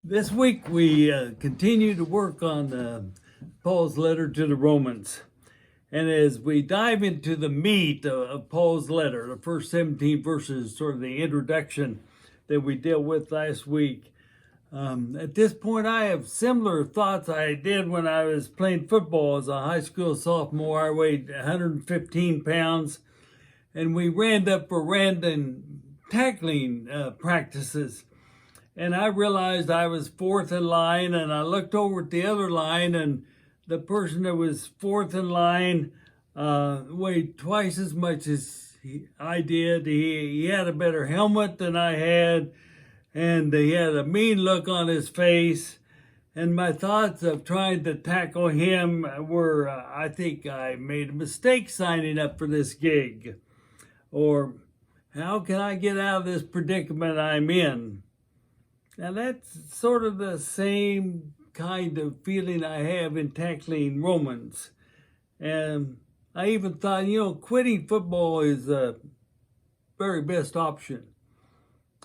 This week we continue to work on Paul's letter to the Romans. And as we dive into the meat of Paul's letter, the first 17 verses, sort of the introduction that we dealt with last week, at this point I have similar thoughts I did when I was playing football as a high school sophomore. I weighed 115 pounds, and we ran up for random tackling practices. And I realized I was fourth in line, and I looked over at the other line, and the person that was fourth in line weighed twice as much as I did. He had a better helmet than I had, and he had a mean look on his face. And my thoughts of trying to tackle him were, I think I made a mistake signing up for this gig. Or, how can I get out of this predicament I'm in? Now that's sort of the same kind of feeling I have in tackling Romans. And I even thought, quitting football is the very best option.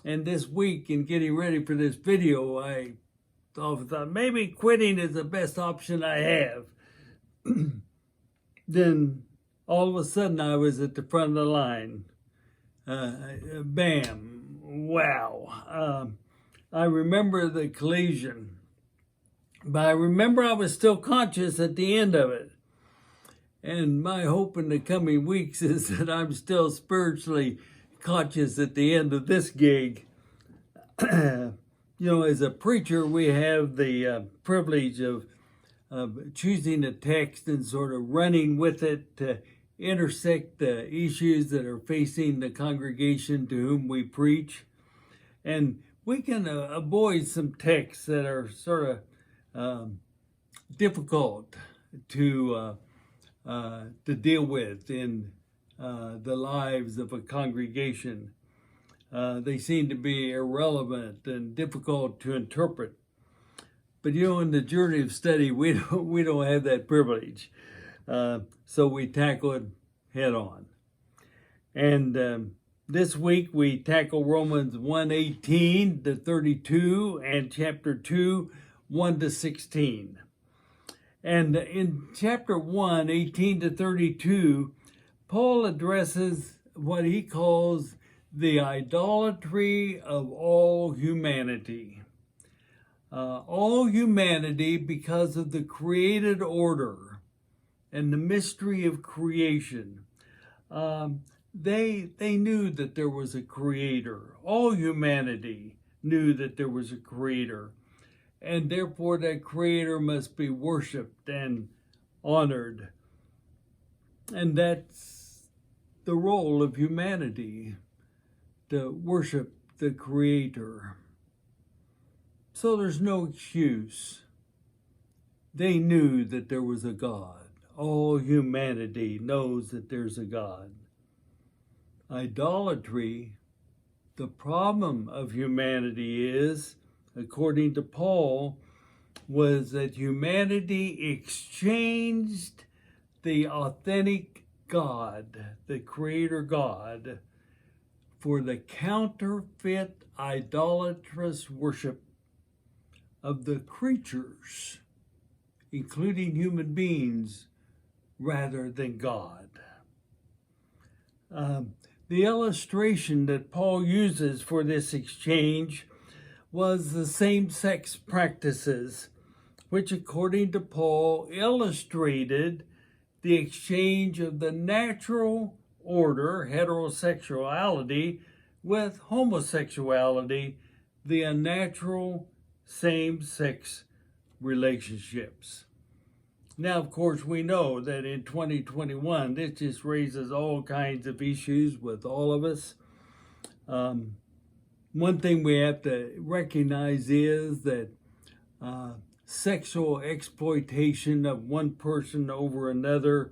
And this week, in getting ready for this video, I thought maybe quitting is the best option I have. Then all of a sudden I was at the front of the line. Bam. Wow. I remember the collision, but I remember I was still conscious at the end of it. And my hope in the coming weeks is that I'm still spiritually conscious at the end of this gig. As a preacher, we have the privilege of choosing a text and sort of running with it to intersect the issues that are facing the congregation to whom we preach. And we can avoid some texts that are sort of difficult to deal with in the lives of a congregation. They seem to be irrelevant and difficult to interpret. But in the journey of study, we don't have that privilege, so we tackle it head on. And this week we tackle Romans 1:18 to 32 and chapter 2, 1 to 16. And in chapter 1, 18 to 32, Paul addresses what he calls the idolatry of all humanity. All humanity, because of the created order and the mystery of creation. They knew that there was a creator. All humanity knew that there was a creator. And therefore that creator must be worshiped and honored. And that's the role of humanity, to worship the creator. So there's no excuse. They knew that there was a God. All humanity knows that there's a God. Idolatry, the problem of humanity is, according to Paul, was that humanity exchanged the authentic God, the creator God, for the counterfeit idolatrous worship of the creatures, including human beings, rather than God. The illustration that Paul uses for this exchange was the same-sex practices, which according to Paul illustrated the exchange of the natural order, heterosexuality, with homosexuality, the unnatural same-sex relationships. Now, of course, we know that in 2021, this just raises all kinds of issues with all of us. One thing we have to recognize is that sexual exploitation of one person over another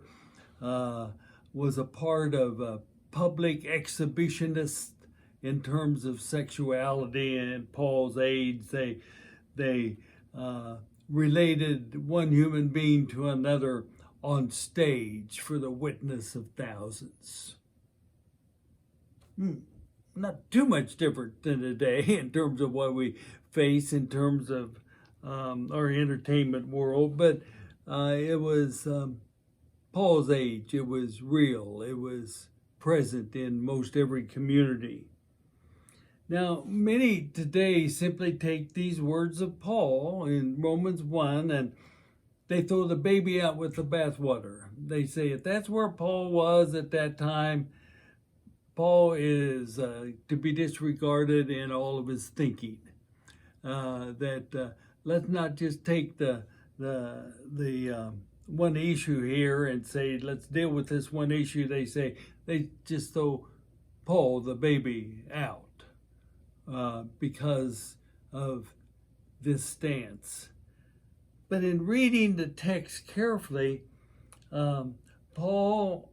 was a part of public exhibitionists in terms of sexuality. And in Paul's age, they related one human being to another on stage for the witness of thousands. not too much different than today in terms of what we face in terms of our entertainment world, but it was Paul's age. It was real. It was present in most every community. Now, many today simply take these words of Paul in Romans 1 and they throw the baby out with the bathwater. They say if that's where Paul was at that time, Paul is to be disregarded in all of his thinking. Let's not just take the one issue here and say, let's deal with this one issue. They just throw Paul, the baby, out because of this stance. But in reading the text carefully, Paul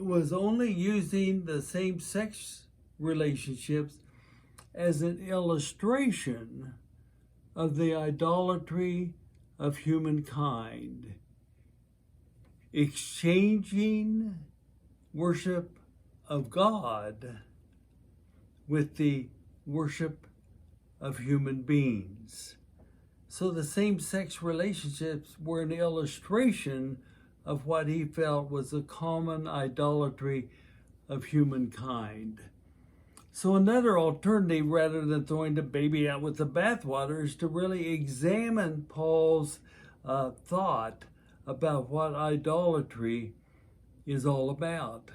was only using the same-sex relationships as an illustration of the idolatry of humankind, exchanging worship of God with the worship of human beings. So the same-sex relationships were an illustration of what he felt was a common idolatry of humankind. So another alternative, rather than throwing the baby out with the bathwater, is to really examine Paul's thought about what idolatry is all about.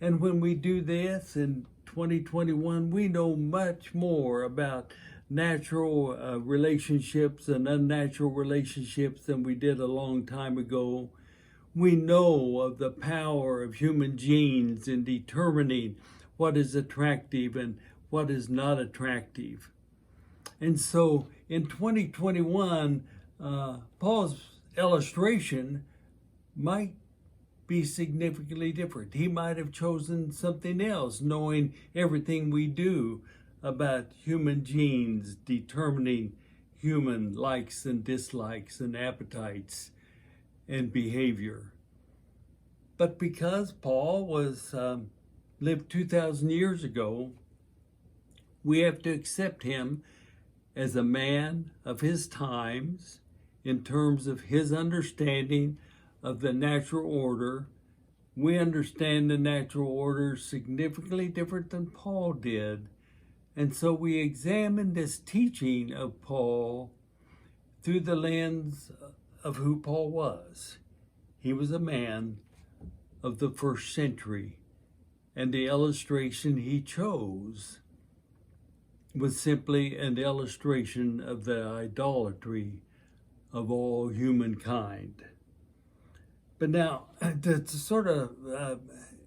And when we do this in 2021, we know much more about natural relationships and unnatural relationships than we did a long time ago. We know of the power of human genes in determining what is attractive and what is not attractive. And so in 2021, Paul's illustration might be significantly different. He might have chosen something else, knowing everything we do about human genes determining human likes and dislikes and appetites and behavior. But because Paul lived 2,000 years ago, we have to accept him as a man of his times in terms of his understanding of the natural order. We understand the natural order significantly different than Paul did. And so we examine this teaching of Paul through the lens of who Paul was. He was a man of the first century, and the illustration he chose was simply an illustration of the idolatry of all humankind. But now, to sort of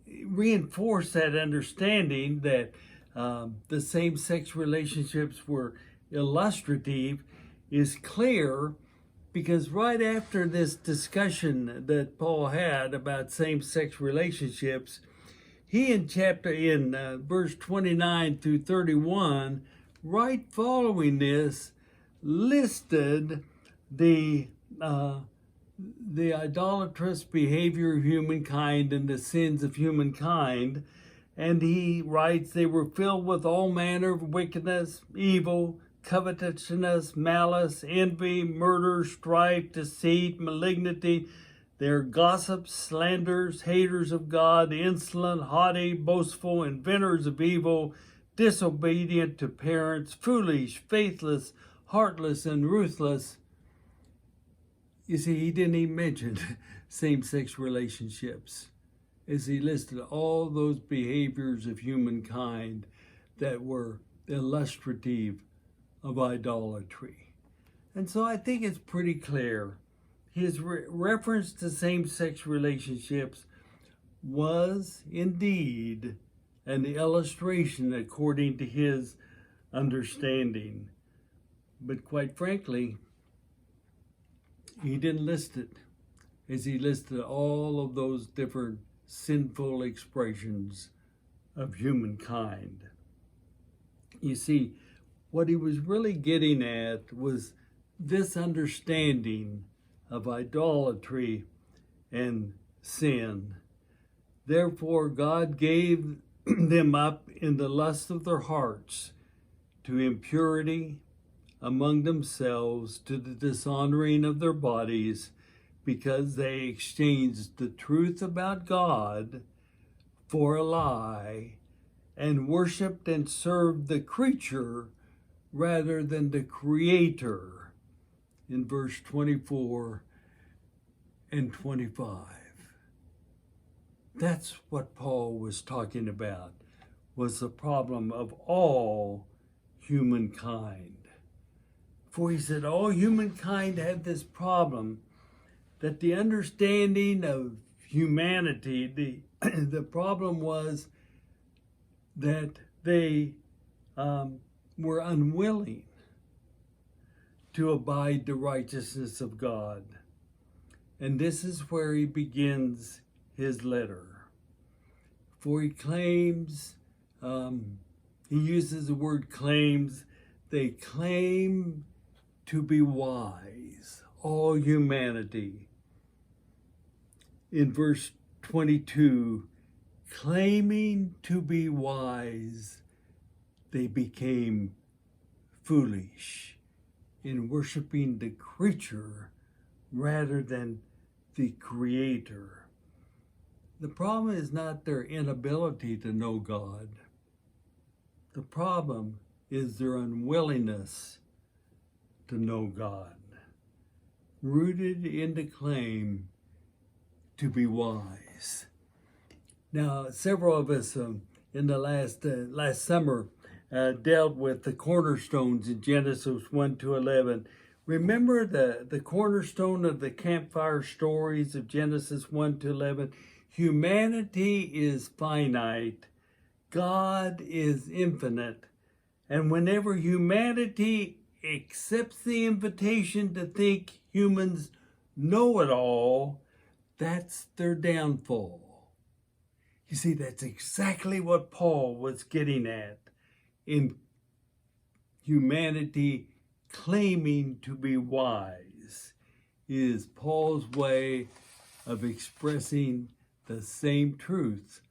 reinforce that understanding that the same-sex relationships were illustrative is clear, because right after this discussion that Paul had about same-sex relationships, he in verse 29 through 31, right following this, listed the idolatrous behavior of humankind and the sins of humankind. And he writes, they were filled with all manner of wickedness, evil, covetousness, malice, envy, murder, strife, deceit, malignity. They're gossips, slanderers, haters of God, insolent, haughty, boastful, inventors of evil, disobedient to parents, foolish, faithless, heartless, and ruthless. You see, he didn't even mention same-sex relationships, as he listed all those behaviors of humankind that were illustrative of idolatry. And so I think it's pretty clear. His reference to same-sex relationships was indeed an illustration according to his understanding. But quite frankly, he didn't list it as he listed all of those different sinful expressions of humankind. You see, what he was really getting at was this understanding of idolatry and sin. Therefore, God gave them up in the lust of their hearts to impurity among themselves, to the dishonoring of their bodies, because they exchanged the truth about God for a lie, and worshiped and served the creature rather than the Creator, in verse 24 and 25. That's what Paul was talking about, was the problem of all humankind. For he said all humankind had this problem, that the understanding of humanity, the problem was that they were unwilling to abide the righteousness of God. And this is where he begins his letter. For he claims, he uses the word claims, they claim to be wise, all humanity. In verse 22, claiming to be wise, they became foolish in worshiping the creature rather than the Creator. The problem is not their inability to know God. The problem is their unwillingness to know God, rooted in the claim to be wise. Now, several of us in the last summer dealt with the cornerstones in Genesis 1 to 11. Remember the cornerstone of the campfire stories of Genesis 1 to 11? Humanity is finite. God is infinite. And whenever humanity accepts the invitation to think humans know it all, that's their downfall. You see, that's exactly what Paul was getting at in humanity claiming to be wise. Is Paul's way of expressing the same truth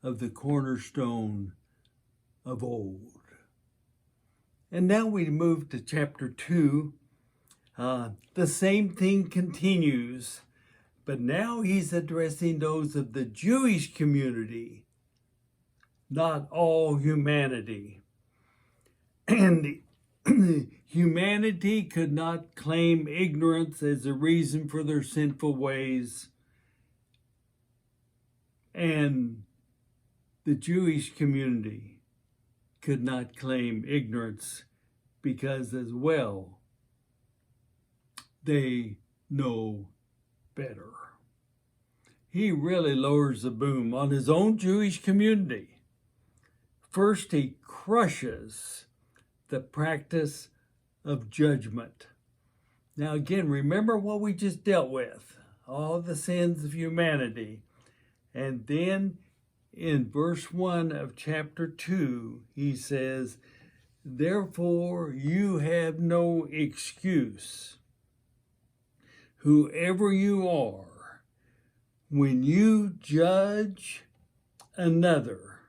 of the cornerstone of old. And now we move to chapter 2. The same thing continues, but now he's addressing those of the Jewish community, not all humanity. And humanity could not claim ignorance as a reason for their sinful ways. And the Jewish community could not claim ignorance because as well, they know better. He really lowers the boom on his own Jewish community. First, he crushes the practice of judgment. Now again, remember what we just dealt with, all the sins of humanity. And then in verse 1 of chapter 2, he says, therefore you have no excuse, whoever you are, when you judge another,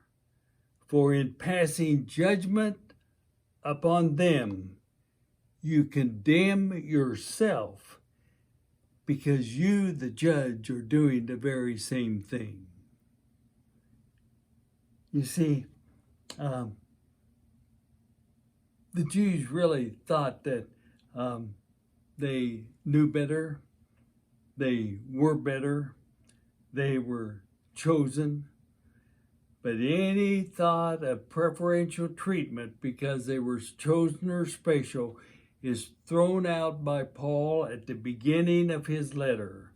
for in passing judgment upon them, you condemn yourself, because you, the judge, are doing the very same thing. You see, the Jews really thought that they knew better, they were better, they were chosen. But any thought of preferential treatment because they were chosen or special is thrown out by Paul at the beginning of his letter.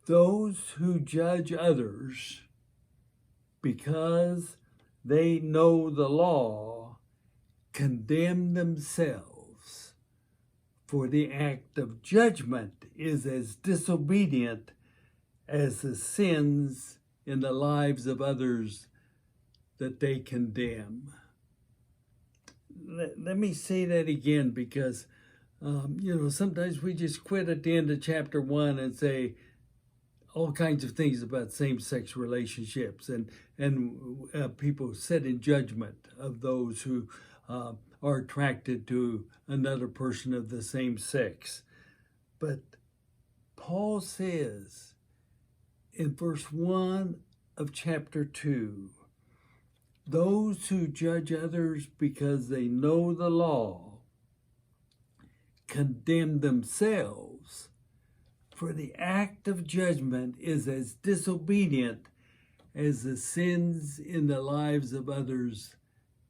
Those who judge others because they know the law condemn themselves, for the act of judgment is as disobedient as the sins in the lives of others that they condemn. Let me say that again, because sometimes we just quit at the end of chapter 1 and say, all kinds of things about same-sex relationships, and people sit in judgment of those who are attracted to another person of the same sex. But Paul says in verse 1 of chapter 2, those who judge others because they know the law condemn themselves, for the act of judgment is as disobedient as the sins in the lives of others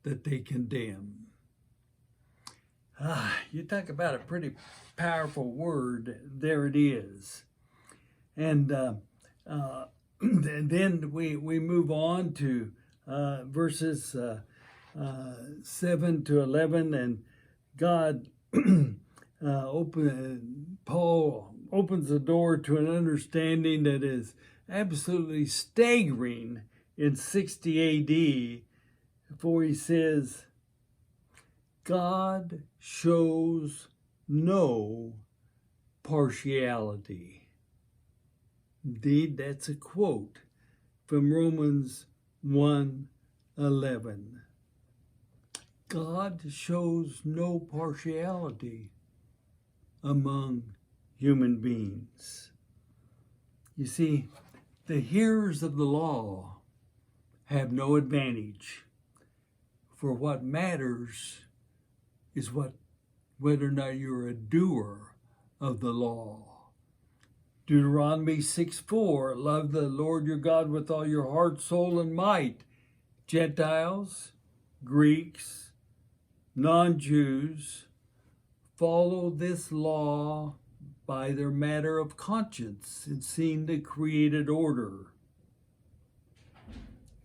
that they condemn. You talk about a pretty powerful word. There it is. And then we move on to verses 7 to 11, and God Paul opens the door to an understanding that is absolutely staggering in 60 AD, for he says, God shows no partiality. Indeed, that's a quote from Romans 1:11. God shows no partiality among human beings. You see, the hearers of the law have no advantage, for what matters is whether or not you're a doer of the law. Deuteronomy 6:4, love the Lord your God with all your heart, soul, and might. Gentiles, Greeks, non-Jews, follow this law by their matter of conscience in seeing the created order.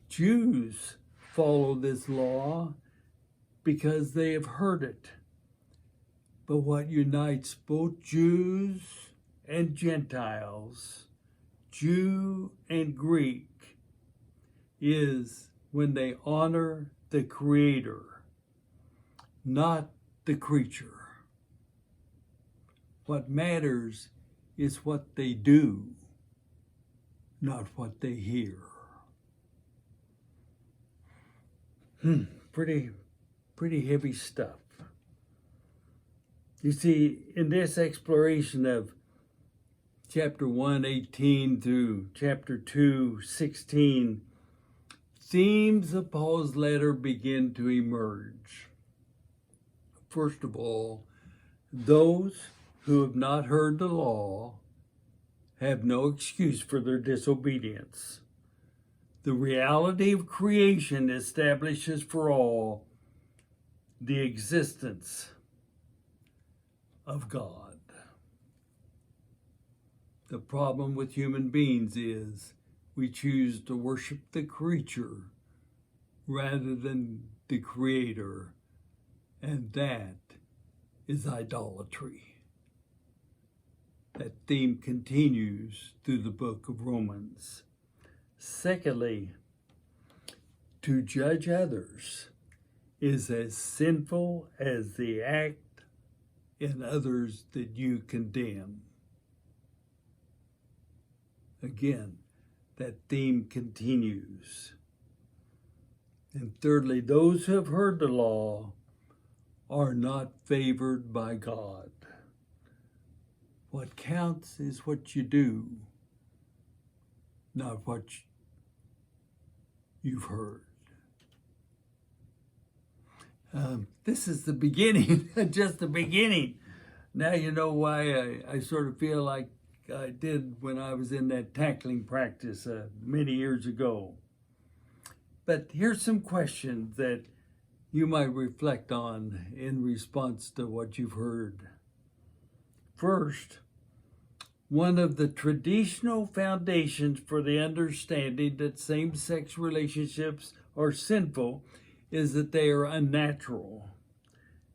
Jews follow this law because they have heard it. But what unites both Jews and Gentiles, Jew and Greek, is when they honor the Creator, not the creature. What matters is what they do, not what they hear. Pretty heavy stuff. You see, in this exploration of chapter 1:18 through chapter 2:16, themes of Paul's letter begin to emerge. First of all, those who have not heard the law have no excuse for their disobedience. The reality of creation establishes for all the existence of God. The problem with human beings is we choose to worship the creature rather than the Creator, and that is idolatry. That theme continues through the book of Romans. Secondly, to judge others is as sinful as the act in others that you condemn. Again, that theme continues. And thirdly, those who have heard the law are not favored by God. What counts is what you do, not what you've heard. This is the beginning, just the beginning. Now you know why I sort of feel like I did when I was in that tackling practice many years ago. But here's some questions that you might reflect on in response to what you've heard. First, one of the traditional foundations for the understanding that same-sex relationships are sinful is that they are unnatural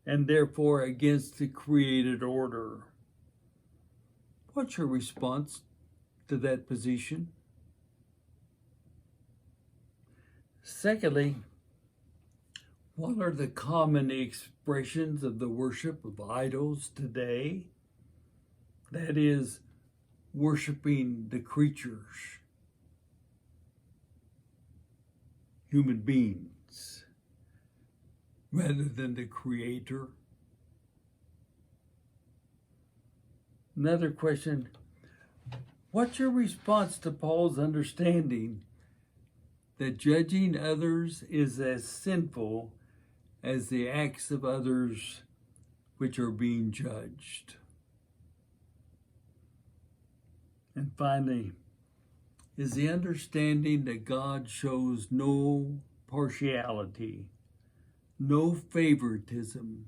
and therefore against the created order. What's your response to that position? Secondly, what are the common expressions of the worship of idols today? That is, worshiping the creatures, human beings, rather than the Creator? Another question, what's your response to Paul's understanding that judging others is as sinful as the acts of others which are being judged? And finally, is the understanding that God shows no partiality, no favoritism,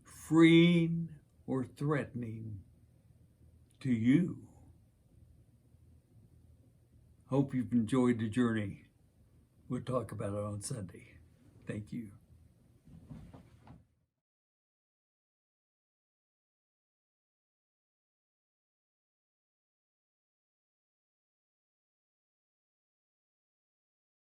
freeing or threatening to you? Hope you've enjoyed the journey. We'll talk about it on Sunday. Thank you.